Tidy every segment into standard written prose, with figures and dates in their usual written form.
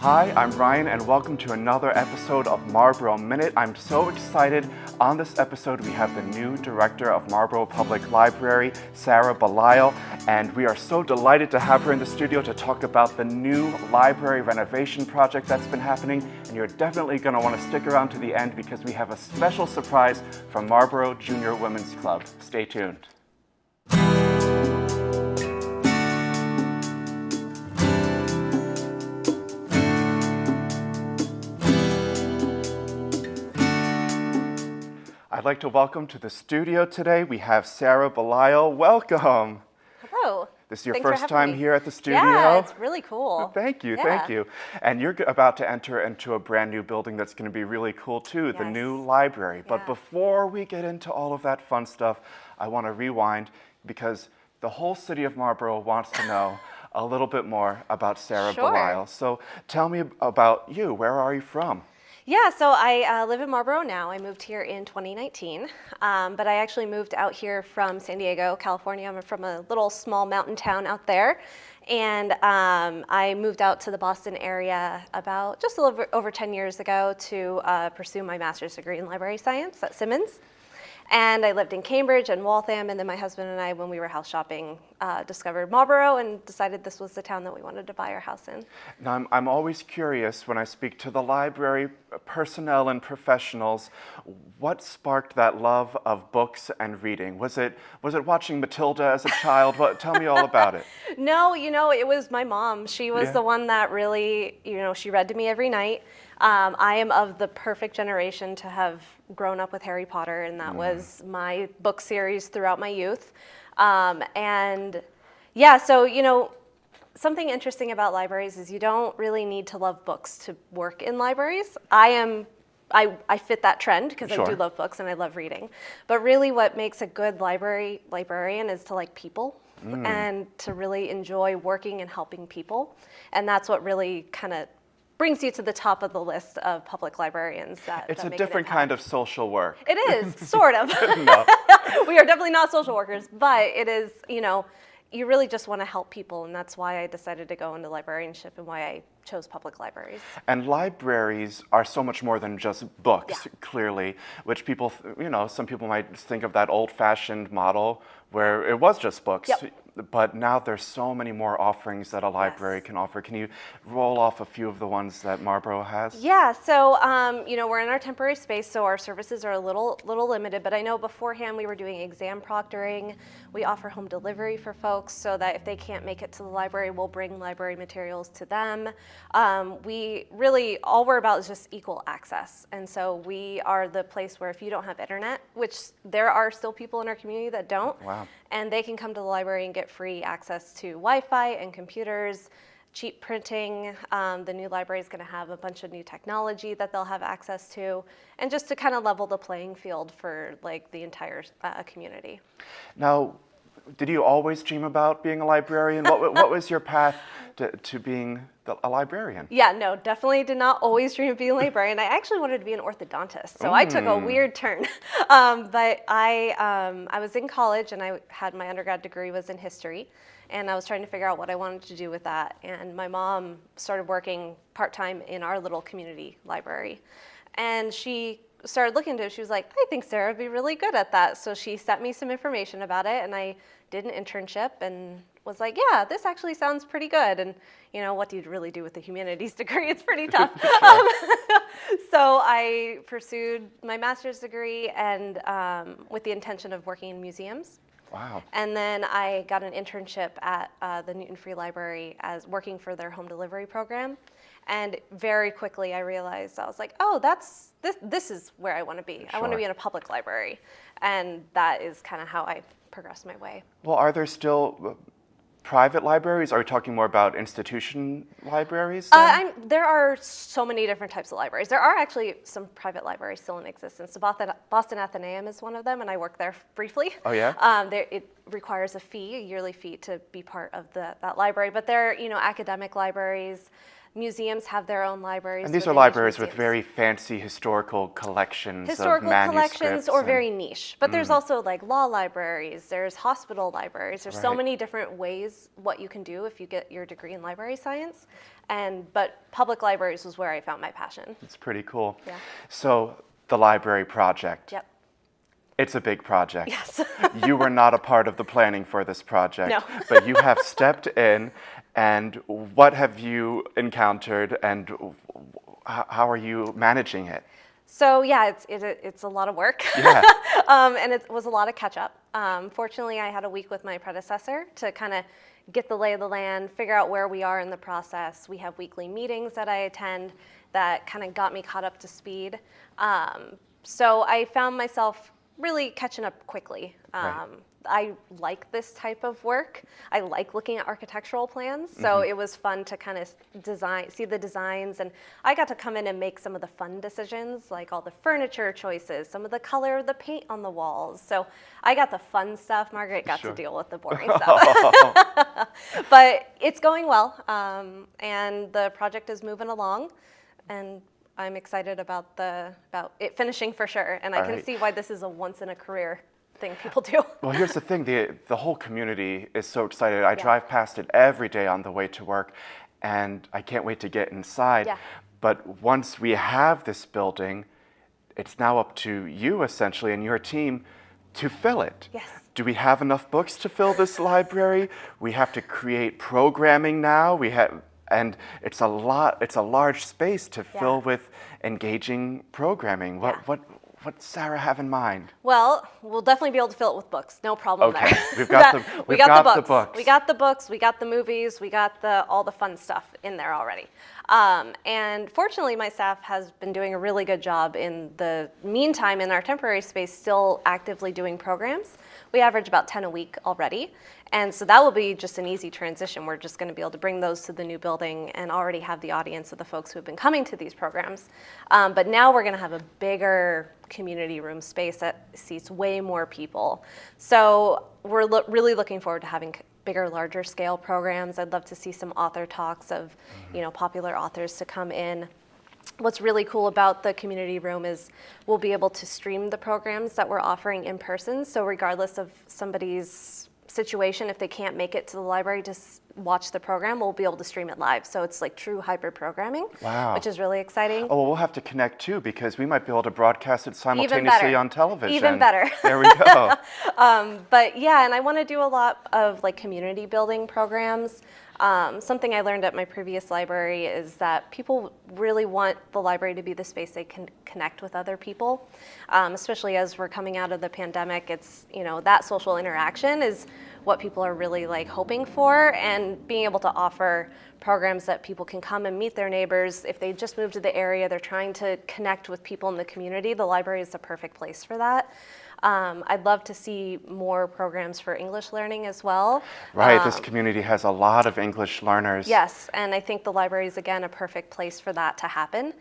Hi, I'm Ryan and welcome to another episode of Marlborough Minute. I'm so excited. On this episode we have the new director of Marlborough Public Library, Sara Belisle, and we are so delighted to have her in the studio to talk about the new library renovation project that's been happening, and you're definitely going to want to stick around to the end because we have a special surprise from Marlborough Junior Women's Club. Stay tuned. I'd like to welcome to the studio today, we have Sara Belisle. Welcome. Hello. This is your Thanks first time here at the studio? Yeah, it's really cool. Thank you, thank you. And you're about to enter into a brand new building that's going to be really cool too, the new library. But before we get into all of that fun stuff, I want to rewind because the whole city of Marlborough wants to know a little bit more about Sara Belisle. So tell me about you. Where are you from? Yeah, so I live in Marlboro now. I moved here in 2019, but I actually moved out here from San Diego, California. I'm from a little small mountain town out there, and I moved out to the Boston area about just a little over 10 years ago to pursue my master's degree in library science at Simmons. And I lived in Cambridge and Waltham, and then my husband and I, when we were house shopping, discovered Marlboro and decided this was the town that we wanted to buy our house in. Now, I'm always curious when I speak to the library personnel and professionals, what sparked that love of books and reading? Was it watching Matilda as a child? Tell me all about it. No, it was my mom. She was the one that really, she read to me every night. I am of the perfect generation to have grown up with Harry Potter, and that was my book series throughout my youth. So something interesting about libraries is you don't really need to love books to work in libraries. I fit that trend because I do love books and I love reading. But really what makes a good librarian is to like people and to really enjoy working and helping people. And that's what really kind of brings you to the top of the list of public librarians. It's a different kind of social work. It is, sort of. We are definitely not social workers, but it is, you really just want to help people, and that's why I decided to go into librarianship and why I chose public libraries. And libraries are so much more than just books, clearly, which people, some people might think of that old-fashioned model where it was just books. But now there's so many more offerings that a library can offer. Can you roll off a few of the ones that Marlborough has? Yeah, so we're in our temporary space, so our services are a little limited, but I know beforehand we were doing exam proctoring. We offer home delivery for folks so that if they can't make it to the library, we'll bring library materials to them. We really, all we're about is just equal access. And so we are the place where if you don't have internet, which there are still people in our community that don't, and they can come to the library and get free access to Wi-Fi and computers, cheap printing. The new library is going to have a bunch of new technology that they'll have access to, and just to kind of level the playing field for like the entire community. Now, did you always dream about being a librarian? What was your path to being a librarian? Yeah, no, definitely did not always dream of being a librarian. I actually wanted to be an orthodontist, so I took a weird turn. But I was in college, and I had my undergrad degree was in history, and I was trying to figure out what I wanted to do with that. And my mom started working part-time in our little community library, and she started looking into it. She was like, I think Sara would be really good at that. So she sent me some information about it, and I did an internship and was like, yeah, this actually sounds pretty good. And what do you really do with a humanities degree? It's pretty tough. So I pursued my master's degree and with the intention of working in museums. Wow. And then I got an internship at the Newton Free Library as working for their home delivery program. And very quickly I realized, I was like, oh, this is where I want to be. I want to be in a public library. And that is kind of how I progressed my way. Well, are there still private libraries? Are we talking more about institution libraries? There are so many different types of libraries. There are actually some private libraries still in existence. The Boston Athenaeum is one of them, and I worked there briefly. Oh, yeah? It requires a yearly fee to be part of that library. But there are, academic libraries. Museums have their own libraries. And these are libraries with very fancy historical collections of manuscripts. Collections or very niche. But there's also like law libraries, there's hospital libraries, there's so many different ways what you can do if you get your degree in library science. But public libraries was where I found my passion. It's pretty cool. Yeah. So the library project. Yep. It's a big project. Yes. You were not a part of the planning for this project, no. but you have stepped in, and what have you encountered, and how are you managing it? So yeah, it's a lot of work, Yeah. And it was a lot of catch up. Fortunately, I had a week with my predecessor to kind of get the lay of the land, figure out where we are in the process. We have weekly meetings that I attend that kind of got me caught up to speed. So I found myself really catching up quickly. I like this type of work. I like looking at architectural plans, so it was fun to kind of see the designs, and I got to come in and make some of the fun decisions, like all the furniture choices, some of the color of the paint on the walls. So I got the fun stuff. Margaret got to deal with the boring stuff. But it's going well, and the project is moving along, and I'm excited about it finishing for sure, and I can see why this is a once-in-a-career thing people do. Well, here's the thing, the whole community is so excited. I drive past it every day on the way to work, and I can't wait to get inside. Yeah. But once we have this building, it's now up to you, essentially, and your team to fill it. Yes. Do we have enough books to fill this library? We have to create programming now. And it's a large space to fill with engaging programming. What's Sara have in mind? Well, we'll definitely be able to fill it with books. No problem there. We've got the books. We got the books. We got the movies. We got all the fun stuff in there already. And fortunately, my staff has been doing a really good job in the meantime in our temporary space, still actively doing programs. We average about 10 a week already. And so that will be just an easy transition. We're just going to be able to bring those to the new building and already have the audience of the folks who have been coming to these programs. But now we're going to have a bigger community room space that seats way more people. So we're really looking forward to having bigger, larger scale programs. I'd love to see some author talks of, popular authors to come in. What's really cool about the community room is we'll be able to stream the programs that we're offering in person. So regardless of somebody's situation, if they can't make it to the library to watch the program, we'll be able to stream it live. So it's like true hybrid programming, which is really exciting. Oh, well, we'll have to connect too, because we might be able to broadcast it simultaneously on television. Even better. There we go. But yeah, and I want to do a lot of like community building programs. Something I learned at my previous library is that people really want the library to be the space they can connect with other people, especially as we're coming out of the pandemic. It's, that social interaction is what people are really like hoping for, and being able to offer programs that people can come and meet their neighbors. If they just moved to the area, they're trying to connect with people in the community, the library is the perfect place for that. I'd love to see more programs for English learning as well. Right, this community has a lot of English learners. Yes, and I think the library is, again, a perfect place for that to happen.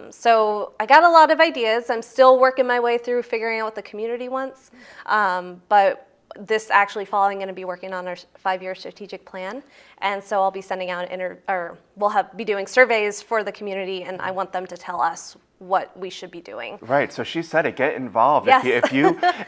So I got a lot of ideas. I'm still working my way through figuring out what the community wants. But this actually fall, I'm going to be working on our 5-year strategic plan. And so I'll be sending out, be doing surveys for the community, and I want them to tell us what we should be doing. Right, so she said it, get involved. Yes.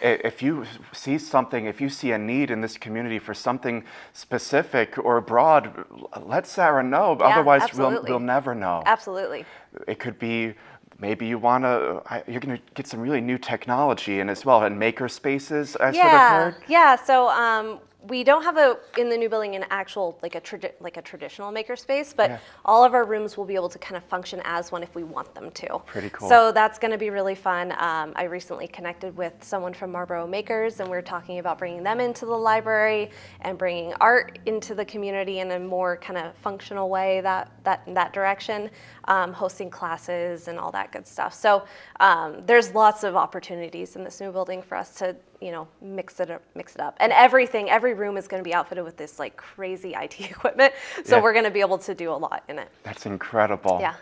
If you see something, if you see a need in this community for something specific or broad, let Sara know. Yeah, otherwise absolutely. we'll never know. Absolutely. It could be, maybe you're going to get some really new technology in as well, and makerspaces, I sort of heard. Yeah, so we don't have in the new building an actual like a traditional makerspace, but all of our rooms will be able to kind of function as one if we want them to. Pretty cool. So that's going to be really fun. I recently connected with someone from Marlboro Makers, and we're talking about bringing them into the library and bringing art into the community in a more kind of functional way in that direction, hosting classes and all that good stuff. So there's lots of opportunities in this new building for us to mix it up, and every room is going to be outfitted with this like crazy IT equipment, so we're going to be able to do a lot in it. That's incredible. Yeah.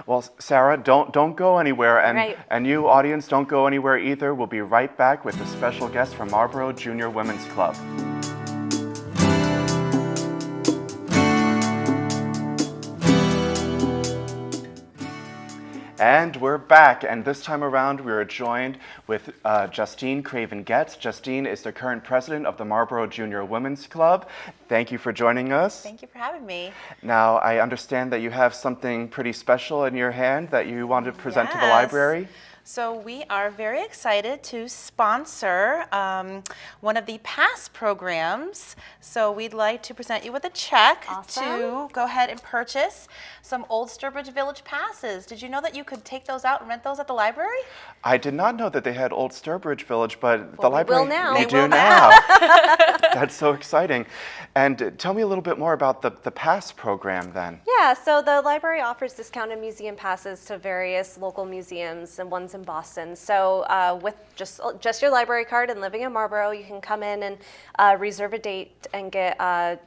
Well, Sara, don't go anywhere, and you audience, don't go anywhere either. We'll be right back with a special guest from Marlboro Junior Women's Club. And we're back, and this time around we are joined with Justine Craven-Getz. Justine is the current president of the Marlboro Junior Women's Club. Thank you for joining us. Thank you for having me. Now, I understand that you have something pretty special in your hand that you want to present to the Yes. library. So we are very excited to sponsor one of the PASS programs. So we'd like to present you with a check to go ahead and purchase some Old Sturbridge Village passes. Did you know that you could take those out and rent those at the library? I did not know that they had Old Sturbridge Village, but the we library will now. they They do will now. That's so exciting. And tell me a little bit more about the PASS program then. Yeah, so the library offers discounted museum passes to various local museums and ones in Boston. So with just your library card and living in Marlboro, you can come in and reserve a date and get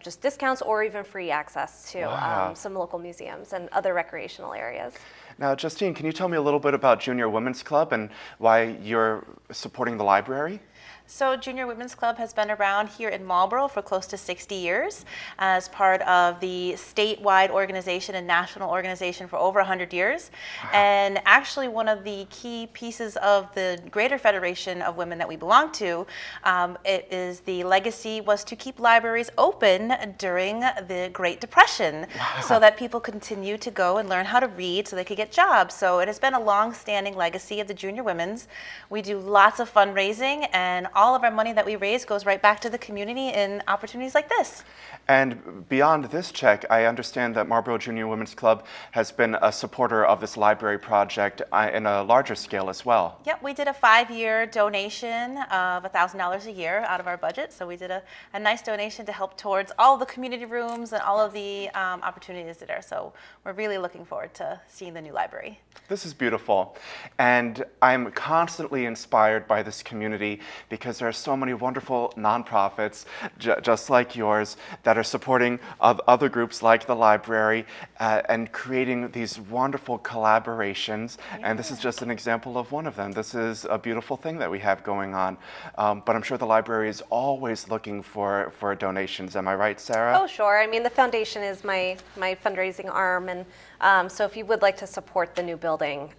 just discounts or even free access to some local museums and other recreational areas. Now, Justine, can you tell me a little bit about Junior Women's Club and why you're supporting the library? So Junior Women's Club has been around here in Marlboro for close to 60 years as part of the statewide organization and national organization for over 100 years. Wow. And actually one of the key pieces of the greater federation of women that we belong to, the legacy was to keep libraries open during the Great Depression. Wow. So that people continue to go and learn how to read so they could get jobs. So it has been a long-standing legacy of the Junior Women's. We do lots of fundraising, and all of our money that we raise goes right back to the community in opportunities like this. And beyond this check, I understand that Marlboro Junior Women's Club has been a supporter of this library project in a larger scale as well. Yep, we did a 5-year donation of $1,000 a year out of our budget. So we did a nice donation to help towards all the community rooms and all of the opportunities that are. So we're really looking forward to seeing the new library. This is beautiful. And I'm constantly inspired by this community because there are so many wonderful nonprofits, just like yours, that are supporting other groups like the library and creating these wonderful collaborations. Yeah. And this is just an example of one of them. This is a beautiful thing that we have going on. But I'm sure the library is always looking for donations. Am I right, Sarah? Oh, sure. I mean, the foundation is my fundraising arm. And so if you would like to support the new building,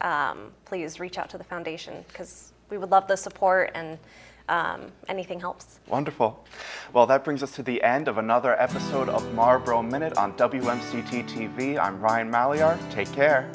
please reach out to the foundation because we would love the support and anything helps. Wonderful. Well, that brings us to the end of another episode of Marlboro Minute on WMCT-TV. I'm Ryan Maliar. Take care.